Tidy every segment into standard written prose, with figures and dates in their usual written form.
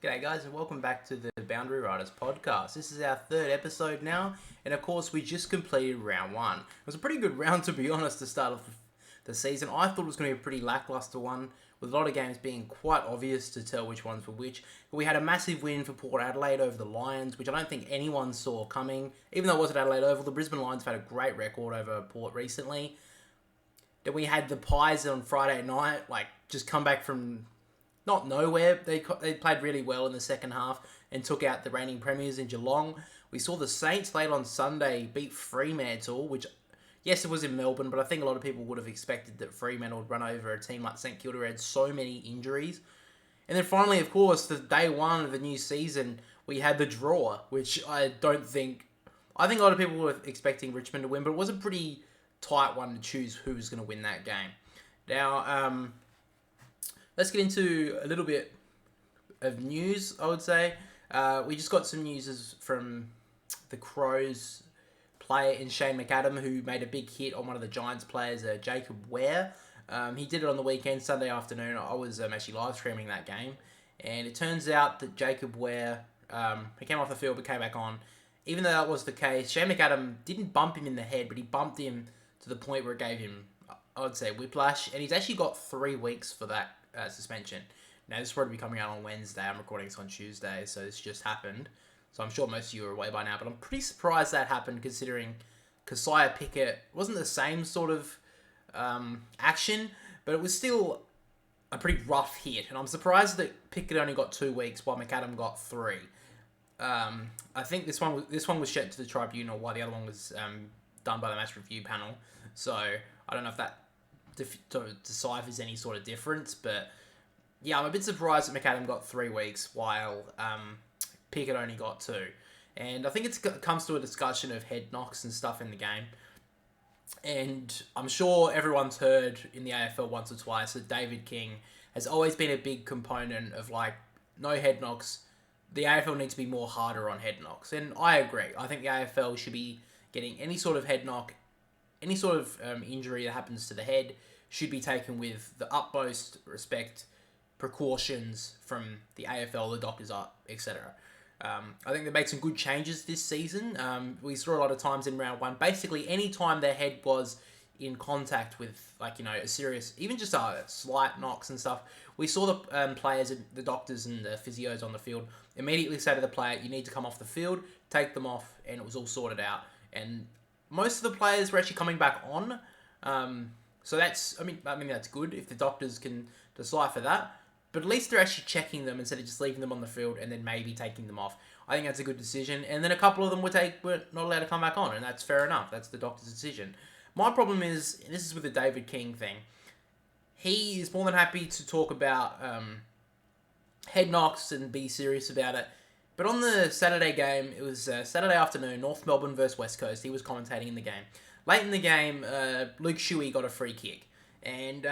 G'day guys and welcome back to the Boundary Riders Podcast. This is our third episode now, and of course we just completed round one. It was a pretty good round, to be honest, to start off the season. I thought it was going to be a pretty lackluster one, with a lot of games being quite obvious to tell which ones were which. But we had a massive win for Port Adelaide over the Lions, which I don't think anyone saw coming. Even though it was at Adelaide Oval, the Brisbane Lions have had a great record over Port recently. Then we had the Pies on Friday night, just come back from not nowhere. They played really well in the second half and took out the reigning premiers in Geelong. We saw the Saints late on Sunday beat Fremantle, which, yes, it was in Melbourne, but I think a lot of people would have expected that Fremantle would run over a team like St Kilda who had so many injuries. And then finally, of course, the day one of the new season, we had the draw, which I think a lot of people were expecting Richmond to win, but it was a pretty tight one to choose who was going to win that game. Now, let's get into a little bit of news, I would say. We just got some news from the Crows player in Shane McAdam, who made a big hit on one of the Giants players, Jacob Ware. He did it on the weekend, Sunday afternoon. I was actually live streaming that game. And it turns out that Jacob Ware, he came off the field but came back on. Even though that was the case, Shane McAdam didn't bump him in the head, but he bumped him to the point where it gave him, I would say, whiplash. And he's actually got 3 weeks for that suspension. Now, this will probably be coming out on Wednesday. I'm recording this on Tuesday, so this just happened. So I'm sure most of you are away by now, but I'm pretty surprised that happened considering Keziah Pickett wasn't the same sort of action, but it was still a pretty rough hit. And I'm surprised that Pickett only got 2 weeks while McAdam got 3. I think this one was sent to the tribunal while the other one was done by the match review panel. So I don't know if that deciphers any sort of difference, but yeah, I'm a bit surprised that McAdam got 3 weeks while Pickett only got 2. And I think it comes to a discussion of head knocks and stuff in the game. And I'm sure everyone's heard in the AFL once or twice that David King has always been a big component of no head knocks. The AFL needs to be more harder on head knocks. And I agree. I think the AFL should be getting any sort of head knock, any sort of injury that happens to the head should be taken with the utmost respect, precautions from the AFL, the doctors, etc. I think they made some good changes this season. We saw a lot of times in round one, basically any time their head was in contact with, a serious, even just slight knocks and stuff, we saw the players, and the doctors and the physios on the field immediately say to the player, you need to come off the field, take them off, and it was all sorted out. And most of the players were actually coming back on. So that's, I mean that's good if the doctors can decipher that. But at least they're actually checking them instead of just leaving them on the field and then maybe taking them off. I think that's a good decision. And then a couple of them were not allowed to come back on, and that's fair enough. That's the doctor's decision. My problem is, and this is with the David King thing, he is more than happy to talk about head knocks and be serious about it. But on the Saturday game, it was Saturday afternoon, North Melbourne versus West Coast. He was commentating in the game. Late in the game, Luke Shuey got a free kick. And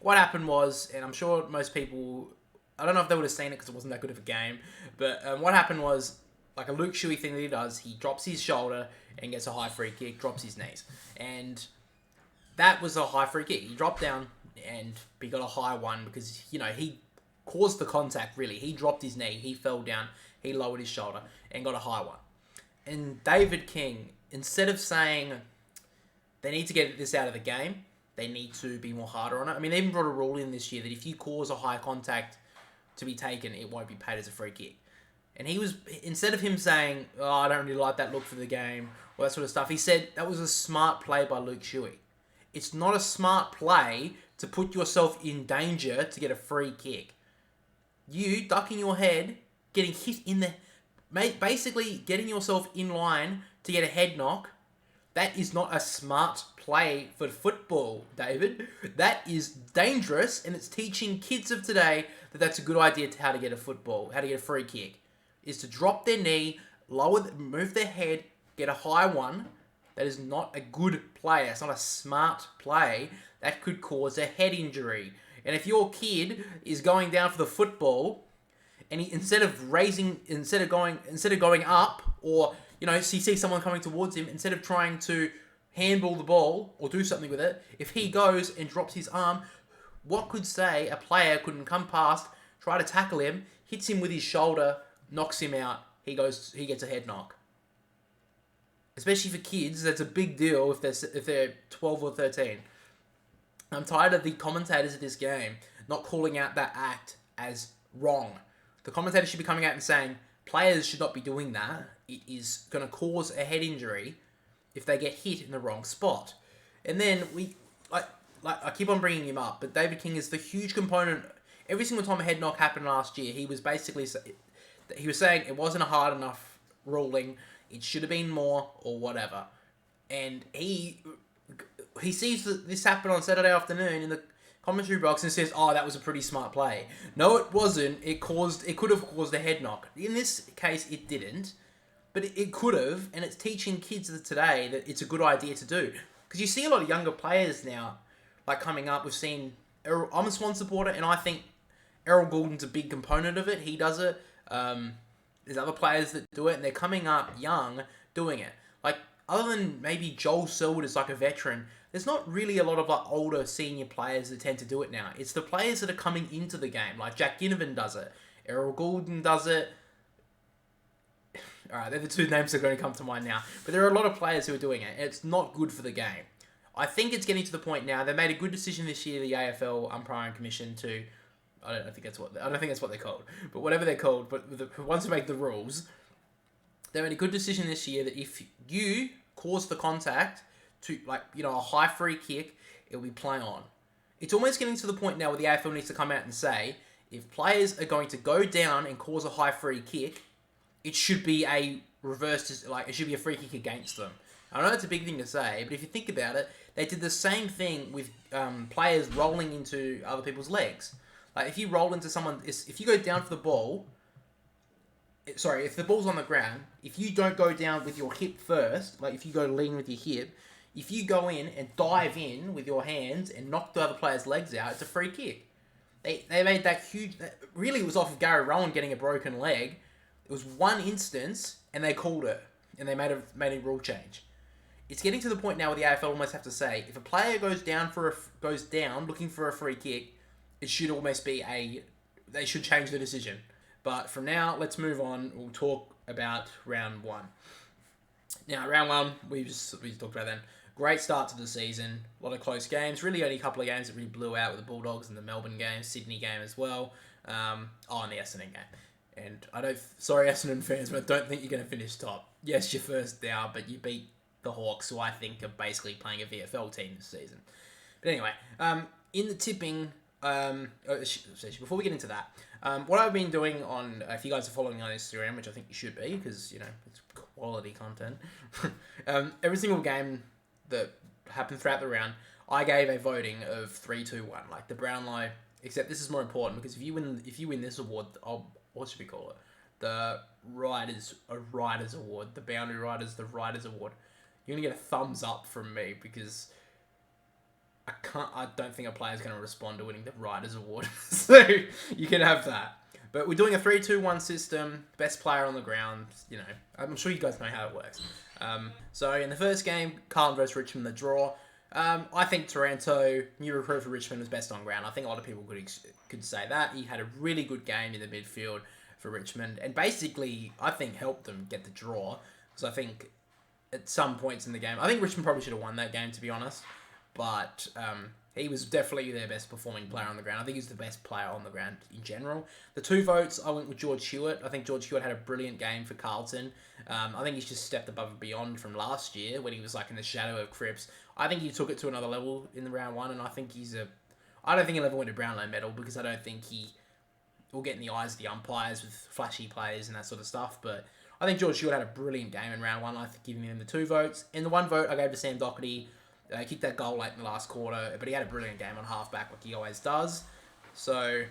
what happened was, and I'm sure most people, I don't know if they would have seen it because it wasn't that good of a game, but what happened was, a Luke Shuey thing that he does, he drops his shoulder and gets a high free kick, drops his knees. And that was a high free kick. He dropped down and he got a high one because, he caused the contact, really. He dropped his knee, he fell down, he lowered his shoulder and got a high one. And David King, instead of saying they need to get this out of the game, they need to be more harder on it. I mean, they even brought a rule in this year that if you cause a high contact to be taken, it won't be paid as a free kick. And he was, instead of him saying, I don't really like that look for the game, all that sort of stuff, he said that was a smart play by Luke Shuey. It's not a smart play to put yourself in danger to get a free kick. You ducking your head, getting hit in the, basically getting yourself in line to get a head knock, that is not a smart play for football, David. That is dangerous, and it's teaching kids of today that that's a good idea to how to get a free kick, is to drop their knee, move their head, get a high one. That is not a good play. It's not a smart play. That could cause a head injury. And if your kid is going down for the football, and instead of going up, or he sees someone coming towards him, instead of trying to handball the ball or do something with it, if he goes and drops his arm, what could say a player couldn't come past, try to tackle him, hits him with his shoulder, knocks him out. He gets a head knock. Especially for kids, that's a big deal if they're 12 or 13. I'm tired of the commentators of this game not calling out that act as wrong. The commentator should be coming out and saying, players should not be doing that. It is going to cause a head injury if they get hit in the wrong spot. And then I keep on bringing him up, but David King is the huge component. Every single time a head knock happened last year, he was saying it wasn't a hard enough ruling. It should have been more or whatever. And he sees this happen on Saturday afternoon in the commentary box and says, "Oh, that was a pretty smart play." No, it wasn't. It could have caused a head knock. In this case, it didn't, but it could have. And it's teaching kids of today that it's a good idea to do, because you see a lot of younger players now, like coming up. We've seen. I'm a Swan supporter, and I think Errol Goulden's a big component of it. He does it. There's other players that do it, and they're coming up young doing it. Like, other than maybe Joel Selwood is like a veteran, there's not really a lot of like older senior players that tend to do it now. It's the players that are coming into the game. Like Jack Ginnivan does it. Errol Goulden does it. Alright, they're the two names that are going to come to mind now. But there are a lot of players who are doing it. It's not good for the game. I think it's getting to the point now. They made a good decision this year, the AFL Umpiring Commission, to... I don't think that's what they're called. But whatever they're called, but once they make the rules, they made a good decision this year that if you cause the contact to, a high free kick, it'll be play on. It's almost getting to the point now where the AFL needs to come out and say, if players are going to go down and cause a high free kick, it should be a reverse, it should be a free kick against them. I know it's a big thing to say, but if you think about it, they did the same thing with players rolling into other people's legs. Like, if you roll into someone... If you go down for the ball... if the ball's on the ground, if you don't go down with your hip first, like if you go lean with your hip, if you go in and dive in with your hands and knock the other player's legs out, it's a free kick. They made that huge... Really, it was off of Gary Rowan getting a broken leg. It was one instance, and they called it. And they made a rule change. It's getting to the point now where the AFL almost have to say, if a player goes down looking for a free kick, it should almost be they should change the decision. But from now, let's move on. We'll talk about round one. Now, round one, we just talked about then. Great start to the season. A lot of close games. Really only a couple of games that really blew out with the Bulldogs and the Melbourne game, Sydney game as well. And the Essendon game. And sorry Essendon fans, but I don't think you're going to finish top. Yes, you're first down, but you beat the Hawks, who I think are basically playing a VFL team this season. But anyway, in the tipping... before we get into that, what I've been doing on, if you guys are following me on Instagram, which I think you should be, because, it's quality content, every single game that happened throughout the round, I gave a voting of 3-2-1, like the Brownlow, except this is more important, because if you win this award, what should we call it? The Riders Award, the Boundary Riders, the Riders Award. You're going to get a thumbs up from me, because... I don't think a player's going to respond to winning the Riders Award. So you can have that. But we're doing a 3-2-1 system. Best player on the ground. I'm sure you guys know how it works. So in the first game, Carlton versus Richmond, the draw. I think Taranto, new recruit for Richmond, was best on ground. I think a lot of people could say that. He had a really good game in the midfield for Richmond. And basically, I think helped them get the draw. Because I think at some points in the game, I think Richmond probably should have won that game, to be honest. But he was definitely their best performing player on the ground. I think he's the best player on the ground in general. The 2 votes, I went with George Hewitt. I think George Hewitt had a brilliant game for Carlton. I think he's just stepped above and beyond from last year when he was in the shadow of Cripps. I think he took it to another level in the round one, and I think I don't think he'll ever win a Brownlow medal, because I don't think he will get in the eyes of the umpires with flashy plays and that sort of stuff. But I think George Hewitt had a brilliant game in round one. I think giving him the 2 votes. And the 1 vote I gave to Sam Doherty. He kicked that goal late in the last quarter, but he had a brilliant game on halfback like he always does. So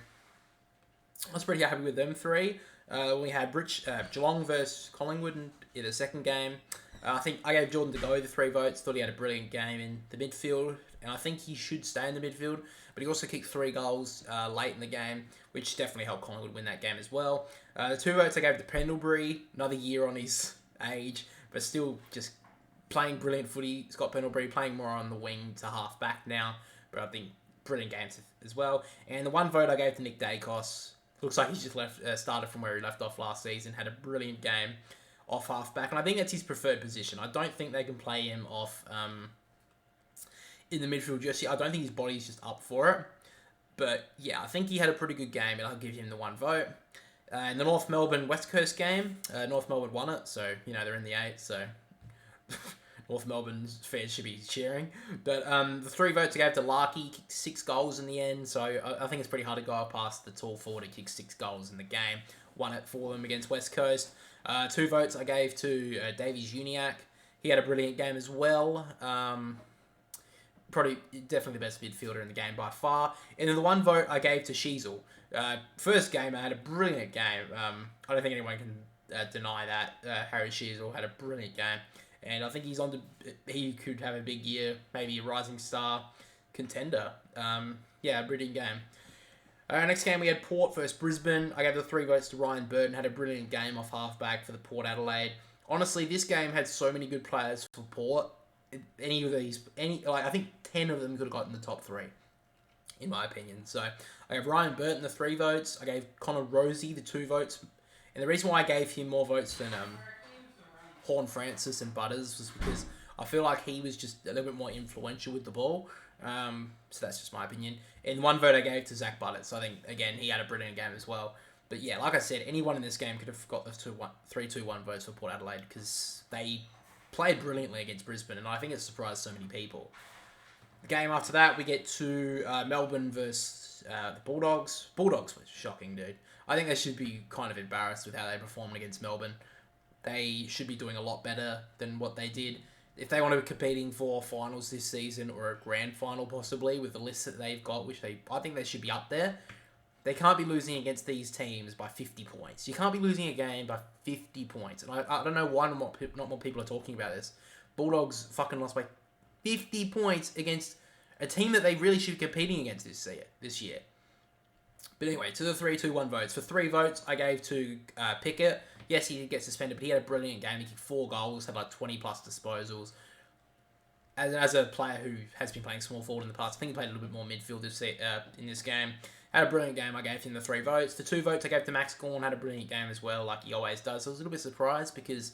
I was pretty happy with them 3. We had Geelong versus Collingwood in the second game. I think I gave Jordan De Goey the 3 votes. Thought he had a brilliant game in the midfield, and I think he should stay in the midfield. But he also kicked 3 goals late in the game, which definitely helped Collingwood win that game as well. The 2 votes I gave to Pendlebury, another year on his age, but still just playing brilliant footy. Scott Pendlebury playing more on the wing to half back now, but I think brilliant games as well. And the 1 vote I gave to Nick Dacos. Looks like he's just started from where he left off last season. Had a brilliant game off halfback, and I think that's his preferred position. I don't think they can play him off in the midfield just yet. I don't think his body's just up for it. But yeah, I think he had a pretty good game, and I'll give him the 1 vote. In the North Melbourne West Coast game, North Melbourne won it, so they're in the 8, so North Melbourne's fans should be cheering. But the 3 votes I gave to Larky, kicked 6 goals in the end, so I think it's pretty hard to go past the tall forward who kicked 6 goals in the game. Won it for them against West Coast. 2 votes I gave to Davies Uniacke. He had a brilliant game as well. Probably definitely the best midfielder in the game by far. And then the 1 vote I gave to Sheasel. First game, I had a brilliant game. I don't think anyone can deny that. Harry Sheasel had a brilliant game. And I think he could have a big year, maybe a rising star contender. Brilliant game. Next game, we had Port versus Brisbane. I gave the 3 votes to Ryan Burton. Had a brilliant game off halfback for the Port Adelaide. Honestly, this game had so many good players for Port. I think 10 of them could have gotten the top 3, in my opinion. So I gave Ryan Burton the 3 votes. I gave Connor Rosie the 2 votes. And the reason why I gave him more votes than Horn Francis and Butters was because I feel like he was just a little bit more influential with the ball. So that's just my opinion. And 1 vote I gave to Zach Butters. So I think, again, he had a brilliant game as well. But yeah, like I said, anyone in this game could have got the 3-2-1 votes for Port Adelaide because they played brilliantly against Brisbane, and I think it surprised so many people. The game after that, we get to Melbourne versus the Bulldogs. Bulldogs was shocking, dude. I think they should be kind of embarrassed with how they performed against Melbourne. They should be doing a lot better than what they did. If they want to be competing for finals this season or a grand final possibly with the list that they've got, I think they should be up there. They can't be losing against these teams by 50 points. You can't be losing a game by 50 points. And I don't know why not more people are talking about this. Bulldogs fucking lost by 50 points against a team that they really should be competing against this year. But anyway, to the 3-2-1 votes. For 3 votes, I gave to Pickett. Yes, he did get suspended, but he had a brilliant game. He kicked 4 goals, had like 20-plus disposals. As a player who has been playing small forward in the past, I think he played a little bit more midfield in this game. Had a brilliant game. I gave him the 3 votes. The 2 votes I gave to Max Gawn. Had a brilliant game as well, like he always does. So I was a little bit surprised because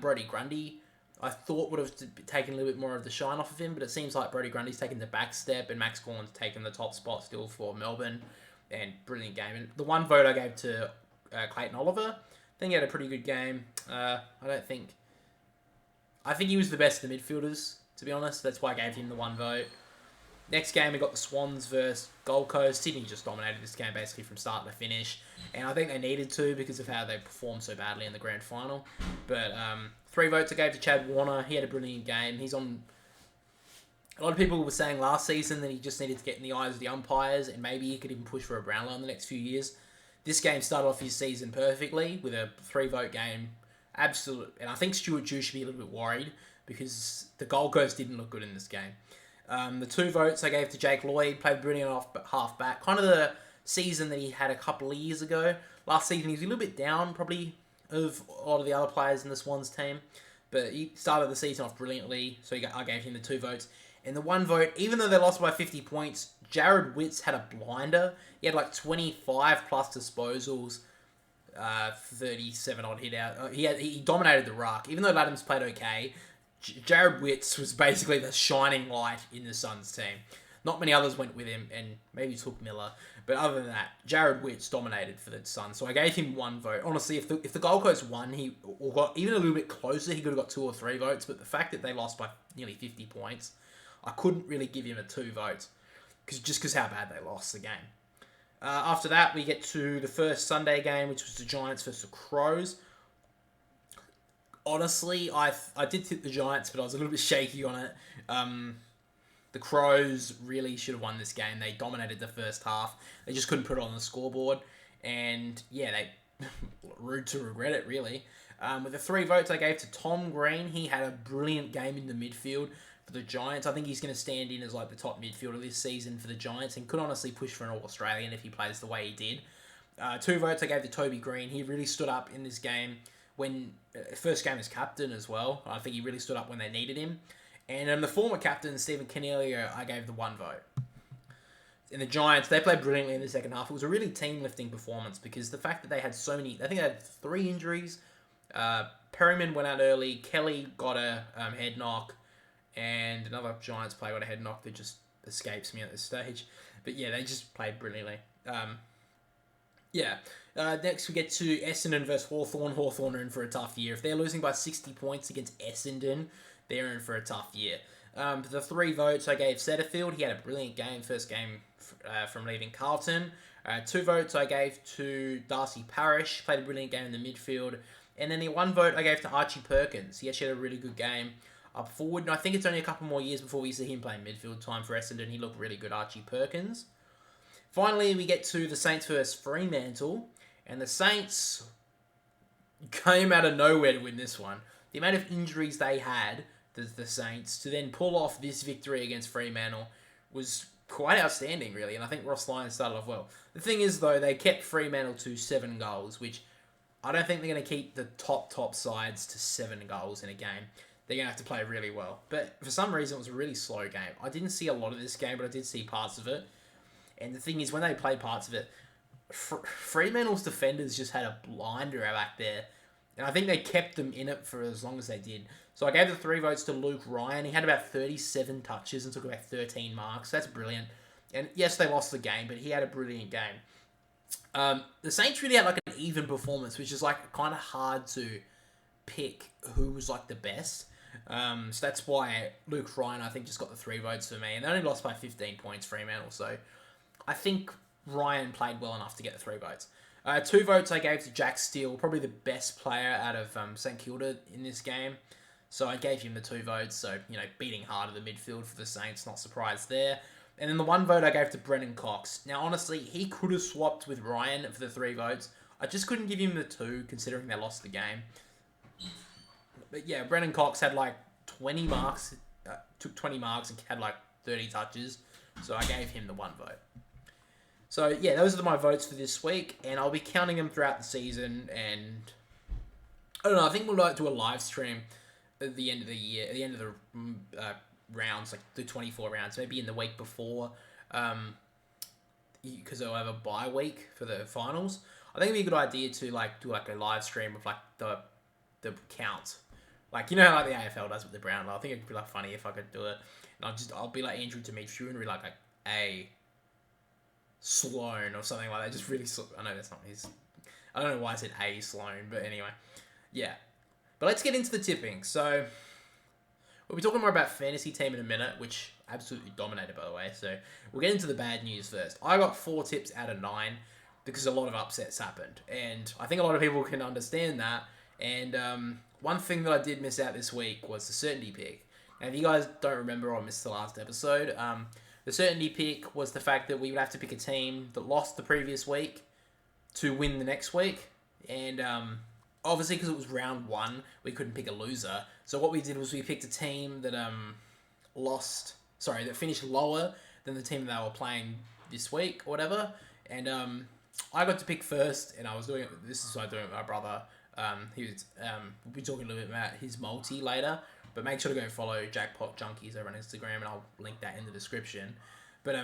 Brodie Grundy, I thought would have taken a little bit more of the shine off of him, but it seems like Brodie Grundy's taken the back step and Max Gawn's taken the top spot still for Melbourne. And brilliant game. And the 1 vote I gave to Clayton Oliver. I think he had a pretty good game. I think he was the best of the midfielders, to be honest. That's why I gave him the 1 vote. Next game, we got the Swans versus Gold Coast. Sydney just dominated this game basically from start to finish. And I think they needed to because of how they performed so badly in the grand final. But 3 votes I gave to Chad Warner. He had a brilliant game. He's on... A lot of people were saying last season that he just needed to get in the eyes of the umpires and maybe he could even push for a Brownlow in the next few years. This game started off his season perfectly with a 3-vote game. Absolute. And I think Stuart Dew should be a little bit worried because the Gold Coast didn't look good in this game. The 2 votes I gave to Jake Lloyd, played brilliant off half-back. Kind of the season that he had a couple of years ago. Last season he was a little bit down probably of a lot of the other players in the Swans team. But he started the season off brilliantly, so I gave him the 2 votes. And the 1 vote, even though they lost by 50 points, Jared Witts had a blinder. He had like 25-plus disposals, 37-odd hit out. He dominated the ruck. Even though Laddams played okay, Jared Witts was basically the shining light in the Suns team. Not many others went with him, and maybe Took Miller. But other than that, Jared Witts dominated for the Suns. So I gave him 1 vote. Honestly, if the Gold Coast won, or got even a little bit closer, he could have got 2 or 3 votes. But the fact that they lost by nearly 50 points, I couldn't really give him a 2 votes. Because how bad they lost the game. After that, we get to the first Sunday game, which was the Giants versus the Crows. Honestly, I did tip the Giants, but I was a little bit shaky on it. The Crows really should have won this game. They dominated the first half. They just couldn't put it on the scoreboard. And, yeah, they rude to regret it, really. With the 3 votes I gave to Tom Green, he had a brilliant game in the midfield for the Giants. I think he's going to stand in as like the top midfielder this season for the Giants and could honestly push for an All-Australian if he plays the way he did. 2 votes I gave to Toby Green. He really stood up in this game when first game as captain as well. I think he really stood up when they needed him. And the former captain, Stephen Canielio, I gave the 1 vote. And the Giants, they played brilliantly in the second half. It was a really team-lifting performance because the fact that they had so many... I think they had 3 injuries. Perryman went out early. Kelly got a head knock. And another Giants player got a head knock that just escapes me at this stage. But yeah, they just played brilliantly. Next we get to Essendon versus Hawthorn. Hawthorn are in for a tough year. If they're losing by 60 points against Essendon, they're in for a tough year. The 3 votes I gave Setterfield. He had a brilliant game, first game from leaving Carlton. 2 votes I gave to Darcy Parish. Played a brilliant game in the midfield. And then the 1 vote I gave to Archie Perkins. He actually had a really good game up forward. And I think it's only a couple more years before we see him playing midfield time for Essendon. He looked really good, Archie Perkins. Finally, we get to the Saints versus Fremantle. And the Saints came out of nowhere to win this one. The amount of injuries they had, the Saints, to then pull off this victory against Fremantle was quite outstanding, really. And I think Ross Lyons started off well. The thing is, though, they kept Fremantle to 7 goals, which I don't think they're going to keep the top sides to 7 goals in a game. They're going to have to play really well. But for some reason, it was a really slow game. I didn't see a lot of this game, but I did see parts of it. And the thing is, when they played parts of it, Fremantle's defenders just had a blinder back there. And I think they kept them in it for as long as they did. So I gave the 3 votes to Luke Ryan. He had about 37 touches and took about 13 marks. That's brilliant. And yes, they lost the game, but he had a brilliant game. The Saints really had like an even performance, which is like kind of hard to pick who was like the best. So that's why Luke Ryan, I think, just got the 3 votes for me. And they only lost by 15 points, Fremantle. So I think Ryan played well enough to get the 3 votes. 2 votes I gave to Jack Steele, probably the best player out of St Kilda in this game. So I gave him the 2 votes. So, beating hard at the midfield for the Saints, not surprised there. And then the 1 vote I gave to Brennan Cox. Now, honestly, he could have swapped with Ryan for the 3 votes. I just couldn't give him the 2, considering they lost the game. But yeah, Brennan Cox had like 20 marks, took 20 marks and had like 30 touches. So I gave him the 1 vote. So yeah, those are my votes for this week, and I'll be counting them throughout the season. And I don't know, I think we'll like do a live stream at the end of the year, at the end of the rounds, like the 24 rounds, maybe in the week before, because they'll have a bye week for the finals. I think it'd be a good idea to like do like a live stream of like the count, like how like the AFL does with the Brown. I think it'd be like funny if I could do it, and I'll be like Andrew Demetriou and be like a Sloan or something like that. Just really, I know that's not his. I don't know why I said A Sloan, but anyway, yeah. But let's get into the tipping. So we'll be talking more about fantasy team in a minute, which absolutely dominated, by the way. So we'll get into the bad news first. I got 4 tips out of 9 because a lot of upsets happened, and I think a lot of people can understand that. And one thing that I did miss out this week was the certainty pick. Now, if you guys don't remember or missed the last episode, the certainty pick was the fact that we would have to pick a team that lost the previous week to win the next week. And obviously, because it was round 1, we couldn't pick a loser. So what we did was we picked a team that that finished lower than the team that they were playing this week or whatever. And I got to pick first, and I was doing it. This is what I doing with my brother. We'll be talking a little bit about his multi later, but make sure to go follow Jackpot Junkies over on Instagram, and I'll link that in the description. But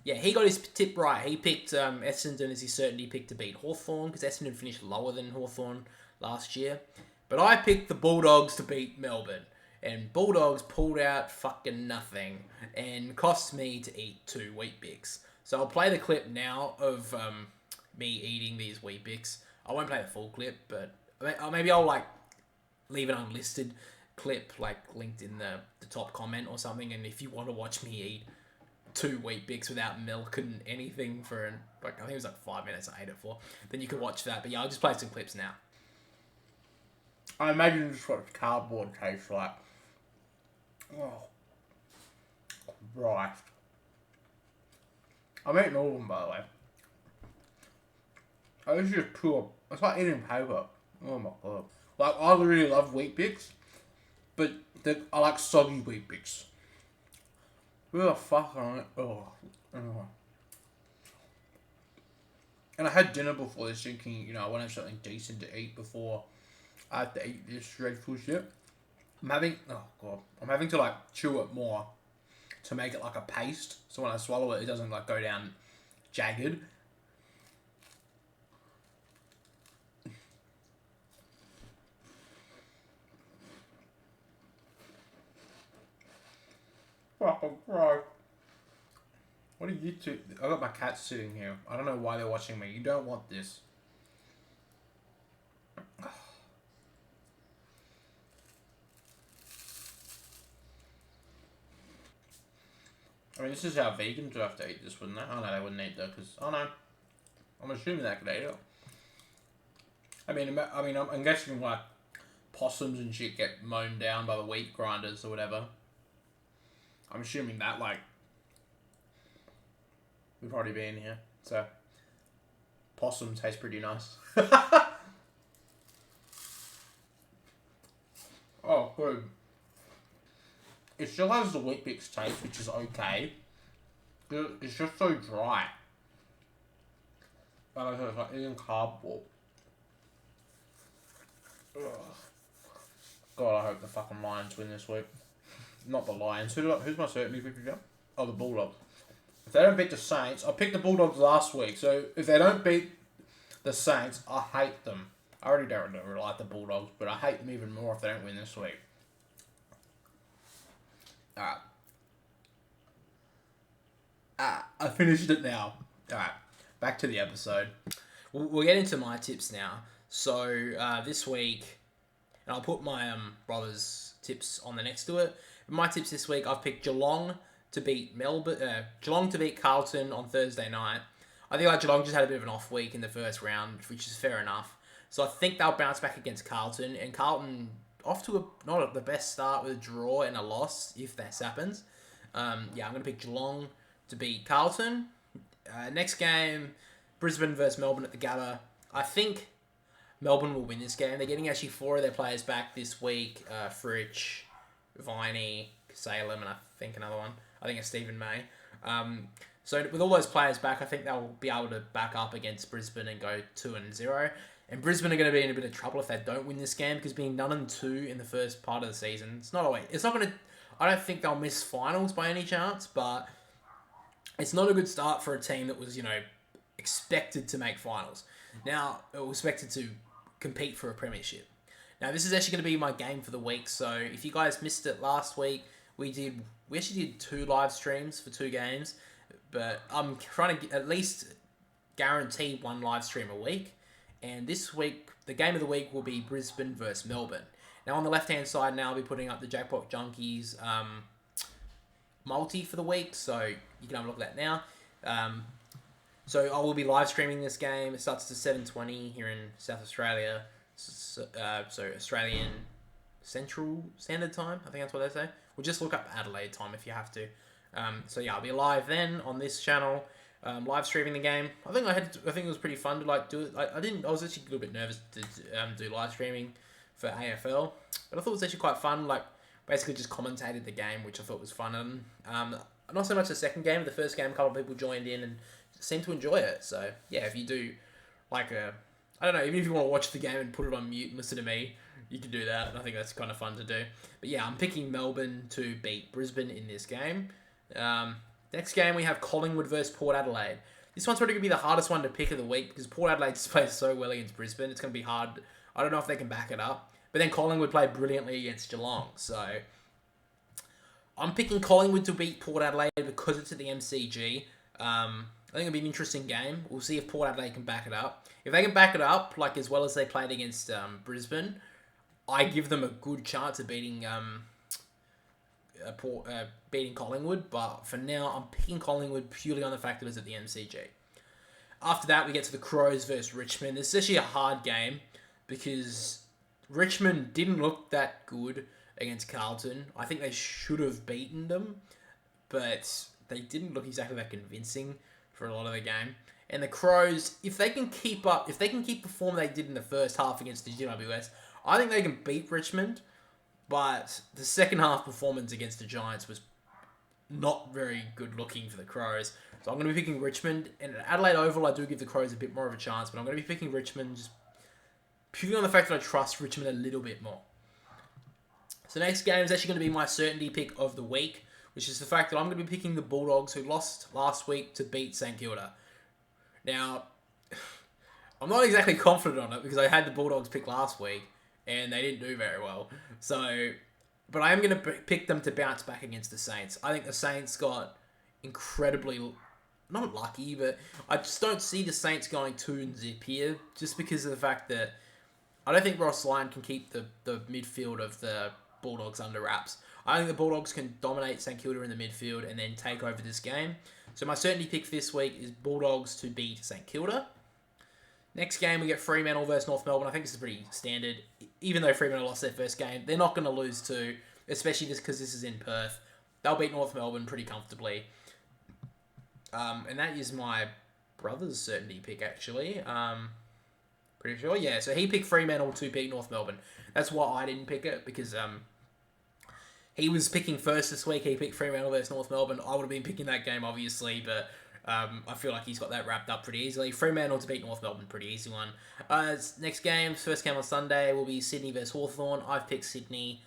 yeah, he got his tip right. He picked Essendon as his certainty pick to beat Hawthorn, because Essendon finished lower than Hawthorn last year. But I picked the Bulldogs to beat Melbourne, and Bulldogs pulled out fucking nothing and cost me to eat 2 Weet-Bix. So I'll play the clip now of me eating these Weet-Bix. I won't play the full clip, but maybe I'll like leave an unlisted clip like linked in the top comment or something. And if you want to watch me eat 2 Weet-Bix without milk and anything for I think it was like 5 minutes I ate it for, then you can watch that. But yeah, I'll just play some clips now. I imagine just what cardboard tastes like. Oh, Christ. I'm eating all of them, by the way. Oh, this is just pure. It's like eating paper. Oh my god. Like, I really love Weet-Bix, but I like soggy Weet-Bix. Who the fuck on it? Oh. And I had dinner before this, thinking, I want to have something decent to eat before I have to eat this dreadful shit. I'm having to like chew it more to make it like a paste. So when I swallow it, it doesn't like go down jagged. Fucking bro. What are you two? I got my cat sitting here. I don't know why they're watching me. You don't want this. I mean, this is how vegans would have to eat this, wouldn't they? Oh no, they wouldn't eat that because no, I'm assuming they could eat it. I mean, I'm guessing like possums and shit get mown down by the wheat grinders or whatever. I'm assuming that like would probably be in here. So possum tastes pretty nice. Oh, good. It still has the Wheat Bix taste, which is okay. It's just so dry. Like it's like eating cardboard. Ugh. God, I hope the fucking Lions win this week. Not the Lions. Who's my certainty pick again? Oh, the Bulldogs. If they don't beat the Saints, I picked the Bulldogs last week, so if they don't beat the Saints, I hate them. I already don't really like the Bulldogs, but I hate them even more if they don't win this week. Alright. I finished it now. Alright, back to the episode. We'll get into my tips now. So, this week, and I'll put my brother's tips on the next to it. My tips this week, I've picked Geelong to beat Geelong to beat Carlton on Thursday night. I think like Geelong just had a bit of an off week in the first round, which is fair enough. So I think they'll bounce back against Carlton, and Carlton off to not the best start with a draw and a loss if that happens. I'm going to pick Geelong to beat Carlton. Next game, Brisbane versus Melbourne at the Gabba. I think Melbourne will win this game. They're getting actually 4 of their players back this week. Fritsch, Viney, Salem, and I think another one. I think it's Stephen May. So with all those players back, I think they'll be able to back up against Brisbane and go 2-0. And Brisbane are going to be in a bit of trouble if they don't win this game because being 0-2 in the first part of the season, it's not always. It's not going to. I don't think they'll miss finals by any chance, but it's not a good start for a team that was expected to make finals. Now it was expected to compete for a premiership. Now this is actually going to be my game for the week. So if you guys missed it last week, we actually did 2 live streams for 2 games, but I'm trying to at least guarantee 1 live stream a week. And this week, the game of the week will be Brisbane versus Melbourne. Now, on the left-hand side now, I'll be putting up the Jackpot Junkies multi for the week. So, you can have a look at that now. So, I will be live streaming this game. It starts at 7:20 here in South Australia. So, Australian Central Standard Time. I think that's what they say. We'll just look up Adelaide time if you have to. I'll be live then on this channel. Live streaming the game. I think it was pretty fun to do it. I was actually a little bit nervous to do live streaming for AFL, but I thought it was actually quite fun. Basically just commentated the game, which I thought was fun. And not so much the second game. The first game, a couple of people joined in and seemed to enjoy it. So yeah, if you do I don't know, even if you want to watch the game and put it on mute and listen to me, you can do that. And I think that's kind of fun to do. But yeah, I'm picking Melbourne to beat Brisbane in this game. Next game, we have Collingwood versus Port Adelaide. This one's probably going to be the hardest one to pick of the week because Port Adelaide just plays so well against Brisbane. It's going to be hard. I don't know if they can back it up. But then Collingwood played brilliantly against Geelong. So I'm picking Collingwood to beat Port Adelaide because it's at the MCG. I think it'll be an interesting game. We'll see if Port Adelaide can back it up. If they can back it up, as well as they played against Brisbane, I give them a good chance of beating Collingwood, but for now, I'm picking Collingwood purely on the fact that it's at the MCG. After that, we get to the Crows versus Richmond. This is actually a hard game because Richmond didn't look that good against Carlton. I think they should have beaten them, but they didn't look exactly that convincing for a lot of the game. And the Crows, if they can keep the form they did in the first half against the GWS, I think they can beat Richmond. But the second half performance against the Giants was not very good looking for the Crows. So I'm going to be picking Richmond. And at Adelaide Oval, I do give the Crows a bit more of a chance. But I'm going to be picking Richmond just purely on the fact that I trust Richmond a little bit more. So next game is actually going to be my certainty pick of the week, which is the fact that I'm going to be picking the Bulldogs, who lost last week to beat St Kilda. Now, I'm not exactly confident on it because I had the Bulldogs pick last week and they didn't do very well. But I am going to pick them to bounce back against the Saints. I think the Saints got incredibly, not lucky, but I just don't see the Saints going 2-0 here, just because of the fact that I don't think Ross Lyon can keep the midfield of the Bulldogs under wraps. I think the Bulldogs can dominate St Kilda in the midfield and then take over this game. So my certainty pick for this week is Bulldogs to beat St Kilda. Next game, we get Fremantle versus North Melbourne. I think this is pretty standard. Even though Fremantle lost their first game, they're not going to lose to, especially just because this is in Perth. They'll beat North Melbourne pretty comfortably. And that is my brother's certainty pick, actually. Pretty sure, yeah. So he picked Fremantle to beat North Melbourne. That's why I didn't pick it, because he was picking first this week. He picked Fremantle versus North Melbourne. I would have been picking that game, obviously, but I feel like he's got that wrapped up pretty easily. Fremantle to beat North Melbourne, pretty easy one. Next game, first game on Sunday, will be Sydney versus Hawthorn. I've picked Sydney.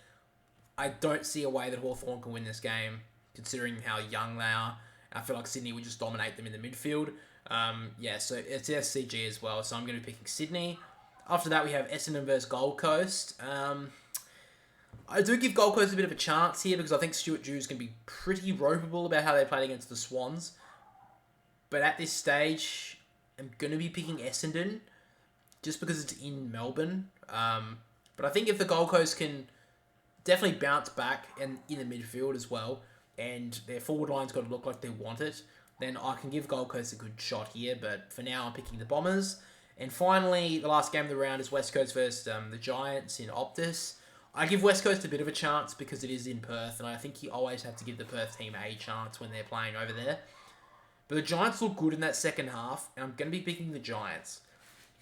I don't see a way that Hawthorn can win this game, considering how young they are. I feel like Sydney would just dominate them in the midfield. So it's SCG as well, so I'm going to be picking Sydney. After that, we have Essendon versus Gold Coast. I do give Gold Coast a bit of a chance here because I think Stuart Dew's going to be pretty ropeable about how they played against the Swans. But at this stage, I'm going to be picking Essendon just because it's in Melbourne. But I think if the Gold Coast can definitely bounce back and in the midfield as well, and their forward line's got to look like they want it, then I can give Gold Coast a good shot here. But for now, I'm picking the Bombers. And finally, the last game of the round is West Coast versus the Giants in Optus. I give West Coast a bit of a chance because it is in Perth, and I think you always have to give the Perth team a chance when they're playing over there. But the Giants look good in that second half, and I'm going to be picking the Giants.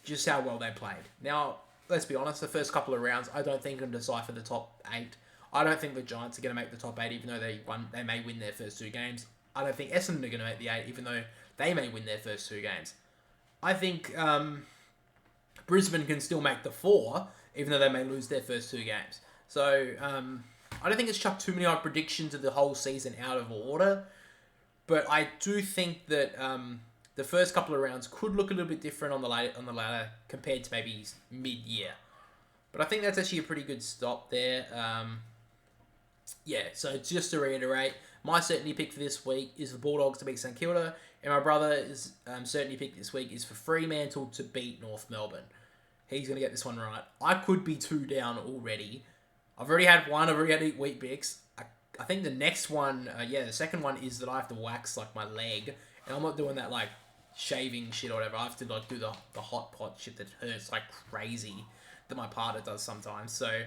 Just how well they played. Now, let's be honest, the first couple of rounds, I don't think I'm going to decipher the top 8. I don't think the Giants are going to make the top 8, even though they may win their first 2 games. I don't think Essendon are going to make the 8, even though they may win their first 2 games. I think Brisbane can still make the 4, even though they may lose their first 2 games. So, I don't think it's chucked too many predictions of the whole season out of order. But I do think that the first couple of rounds could look a little bit different on the ladder compared to maybe mid-year. But I think that's actually a pretty good stop there. So just to reiterate, my certainty pick for this week is the Bulldogs to beat St Kilda, and my brother's certainty pick this week is for Fremantle to beat North Melbourne. He's going to get this one right. I could be 2 down already. I've already had 1. I've already had wheat bix. I think the next one, the second one is that I have to wax my leg, and I'm not doing that shaving shit or whatever. I have to do the hot pot shit that hurts like crazy that my partner does sometimes. So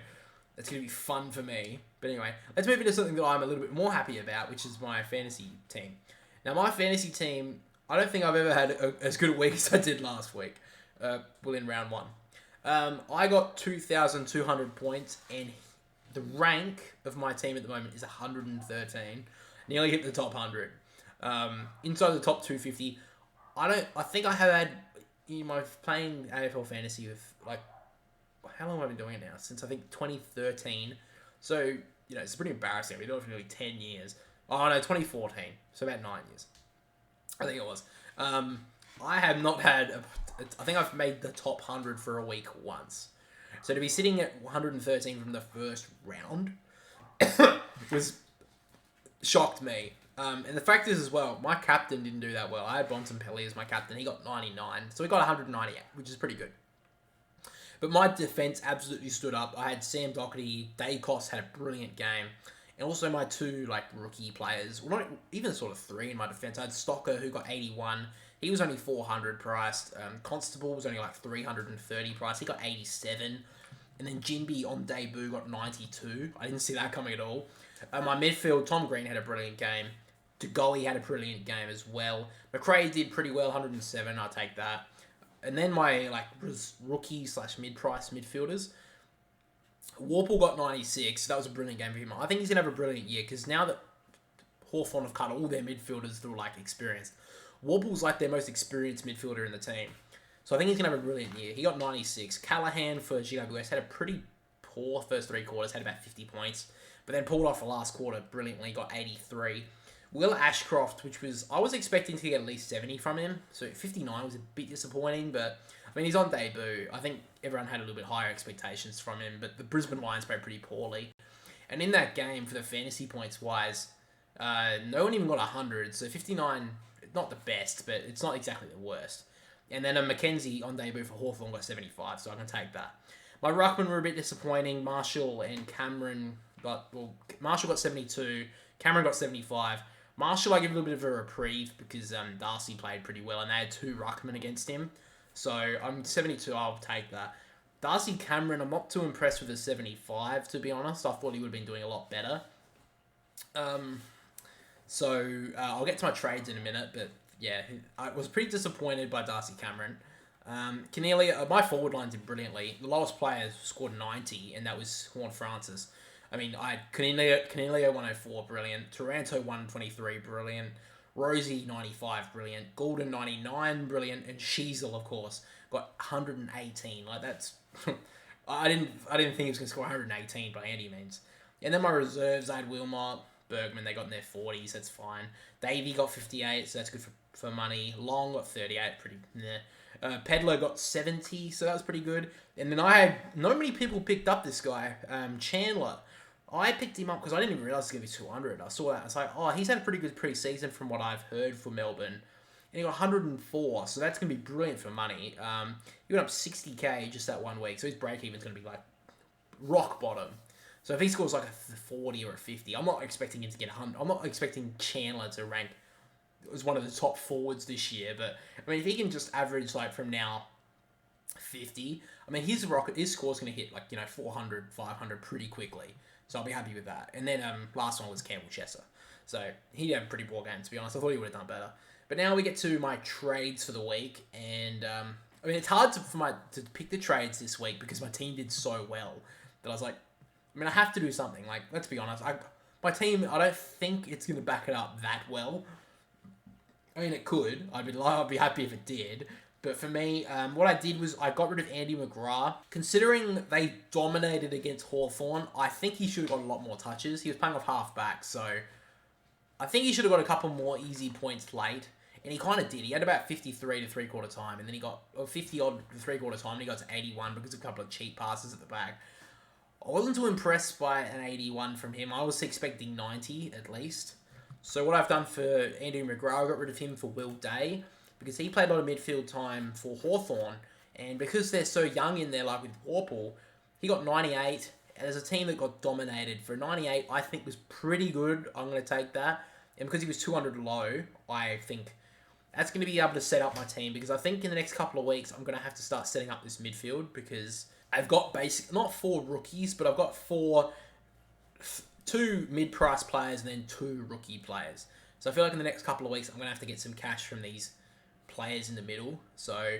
it's going to be fun for me. But anyway, let's move into something that I'm a little bit more happy about, which is my fantasy team. Now, my fantasy team, I don't think I've ever had as good a week as I did last week. In round 1. I got 2,200 points, and the rank of my team at the moment is 113. Nearly hit the top 100. Inside the top 250. I think I have had, playing AFL Fantasy with, how long have I been doing it now? Since, I think, 2013. So, it's pretty embarrassing. I've been doing it for nearly 10 years. Oh, no, 2014. So, about 9 years. I think it was. I have not had, I think I've made the top 100 for a week once. So, to be sitting at 113 from the first round was shocked me. And the fact is as well, my captain didn't do that well. I had Bontempelli as my captain. He got 99. So he got 198, which is pretty good. But my defence absolutely stood up. I had Sam Doherty, Dacos had a brilliant game. And also my 2 rookie players, well, not even sort of 3 in my defence. I had Stocker, who got 81. He was only 400 priced. Constable was only 330 priced. He got 87. And then Jinby on debut got 92. I didn't see that coming at all. My midfield, Tom Green had a brilliant game. DeGoey had a brilliant game as well. McRae did pretty well, 107. I'll take that. And then my rookie/mid-price midfielders. Warple got 96. That was a brilliant game for him. I think he's going to have a brilliant year because now that Hawthorn have cut all their midfielders through experienced, Warple's their most experienced midfielder in the team. So I think he's going to have a brilliant year. He got 96. Callahan for GWS had a pretty poor first 3 quarters, had about 50 points. but then pulled off the last quarter brilliantly, got 83. Will Ashcroft, I was expecting to get at least 70 from him, so 59 was a bit disappointing, but I mean, he's on debut. I think everyone had a little bit higher expectations from him, but the Brisbane Lions played pretty poorly. And in that game, for the fantasy points wise, no one even got 100, so 59, not the best, but it's not exactly the worst. And then Mackenzie on debut for Hawthorn got 75, so I can take that. My ruckman were a bit disappointing. Marshall and Cameron Marshall got 72, Cameron got 75. Marshall, I give a little bit of a reprieve because Darcy played pretty well, and they had 2 ruckmen against him. So I'm 72, I'll take that. Darcy Cameron, I'm not too impressed with the 75, to be honest. I thought he would have been doing a lot better. I'll get to my trades in a minute, but yeah, I was pretty disappointed by Darcy Cameron. Cornelia, my forward line did brilliantly. The lowest player scored 90, and that was Horn Francis. I mean, I had Cornelia 104, brilliant. Taranto 123, brilliant. Rosie 95, brilliant. Golden 99, brilliant. And Sheasel, of course, got 118. Like, that's I didn't think he was gonna score 118 by any means. And then my reserves, I had Wilmot, Bergman, they got in their 40s, that's fine. Davey got 58, so that's good for money. Long got 38, pretty meh. Pedler got 70, so that was pretty good. And then I had, not many people picked up this guy, Chandler. I picked him up because I didn't even realise he was going to be 200. I saw that. I was like, oh, he's had a pretty good pre-season from what I've heard for Melbourne. And he got 104, so that's going to be brilliant for money. He went up 60k just that 1 week, so his break-even's going to be like rock bottom. So if he scores like a 40 or a 50, I'm not expecting him to get 100. I'm not expecting Chandler to rank as one of the top forwards this year, but I mean, if he can just average like from now 50, I mean, his score's going to hit like, 400, 500 pretty quickly. So I'll be happy with that. And then last one was Campbell Chesser. So he had a pretty poor game, to be honest. I thought he would have done better. But now we get to my trades for the week. And I mean, it's hard to pick the trades this week because my team did so well that I was like, I mean, I have to do something. Like, let's be honest. My team, I don't think it's going to back it up that well. I mean, it could. I'd be happy if it did. But for me, what I did was I got rid of Andy McGrath. Considering they dominated against Hawthorn, I think he should have got a lot more touches. He was playing off half-back, so I think he should have got a couple more easy points late. And he kind of did. He had about 53 to three-quarter time, and then he got 50-odd to three-quarter time, and he got to 81 because of a couple of cheap passes at the back. I wasn't too impressed by an 81 from him. I was expecting 90 at least. So what I've done for Andy McGrath, I got rid of him for Will Day, because he played a lot of midfield time for Hawthorn, and because they're so young in there, like with Warple, he got 98, and as a team that got dominated, for 98, I think was pretty good. I'm going to take that, and because he was 200 low, I think that's going to be able to set up my team, because I think in the next couple of weeks, I'm going to have to start setting up this midfield, because I've got not 4 rookies, but I've got 2 mid-price players and then 2 rookie players. So I feel like in the next couple of weeks, I'm going to have to get some cash from these players in the middle. So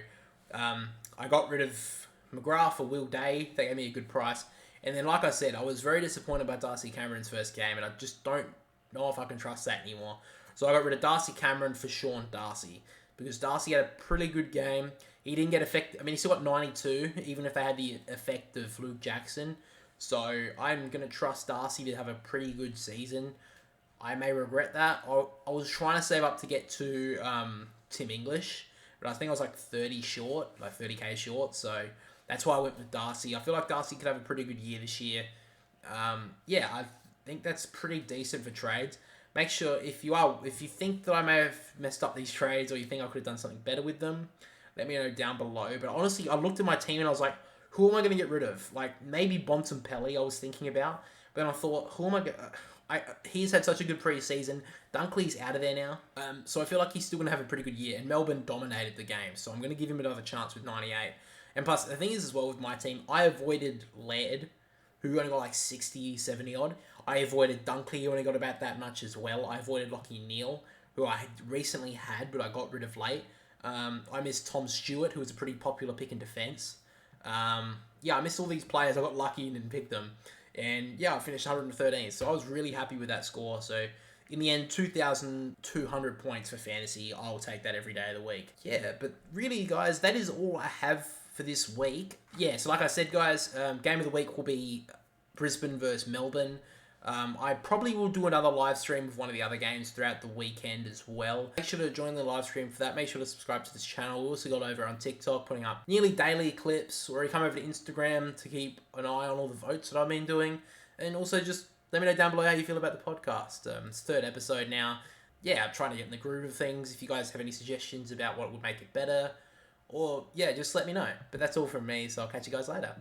I got rid of McGrath for Will Day. They gave me a good price. And then, like I said, I was very disappointed by Darcy Cameron's first game, and I just don't know if I can trust that anymore. So I got rid of Darcy Cameron for Sean Darcy, because Darcy had a pretty good game. He didn't get affected. I mean, he still got 92, even if they had the effect of Luke Jackson. So I'm going to trust Darcy to have a pretty good season. I may regret that. I was trying to save up to get to Tim English, but I think I was like 30 short, like 30k short. So that's why I went with Darcy. I feel like Darcy could have a pretty good year this year. Yeah, I think that's pretty decent for trades. Make sure if you think that I may have messed up these trades, or you think I could have done something better with them, let me know down below. But honestly, I looked at my team and I was like, who am I going to get rid of? Like, maybe Bontempelli I was thinking about. But then I thought, who am I going to... He's had such a good pre-season. Dunkley's out of there now. So I feel like he's still going to have a pretty good year. And Melbourne dominated the game. So I'm going to give him another chance with 98. And plus, the thing is as well with my team, I avoided Laird, who only got like 60, 70 odd. I avoided Dunkley, who only got about that much as well. I avoided Lockie Neal, who I had recently had, but I got rid of late. I missed Tom Stewart, who was a pretty popular pick in defence. Yeah, I missed all these players. I got lucky and didn't pick them. And yeah, I finished 113. So I was really happy with that score. So in the end, 2,200 points for fantasy. I'll take that every day of the week. Yeah, but really, guys, that is all I have for this week. Yeah, so like I said, guys, game of the week will be Brisbane versus Melbourne. I probably will do another live stream of one of the other games throughout the weekend as well. Make sure to join the live stream for that. Make sure to subscribe to this channel. We also got over on TikTok putting up nearly daily clips, or you come over to Instagram to keep an eye on all the votes that I've been doing. And also just let me know down below how you feel about the podcast. It's third episode now. Yeah, I'm trying to get in the groove of things. If you guys have any suggestions about what would make it better, or yeah, just let me know. But that's all from me, so I'll catch you guys later.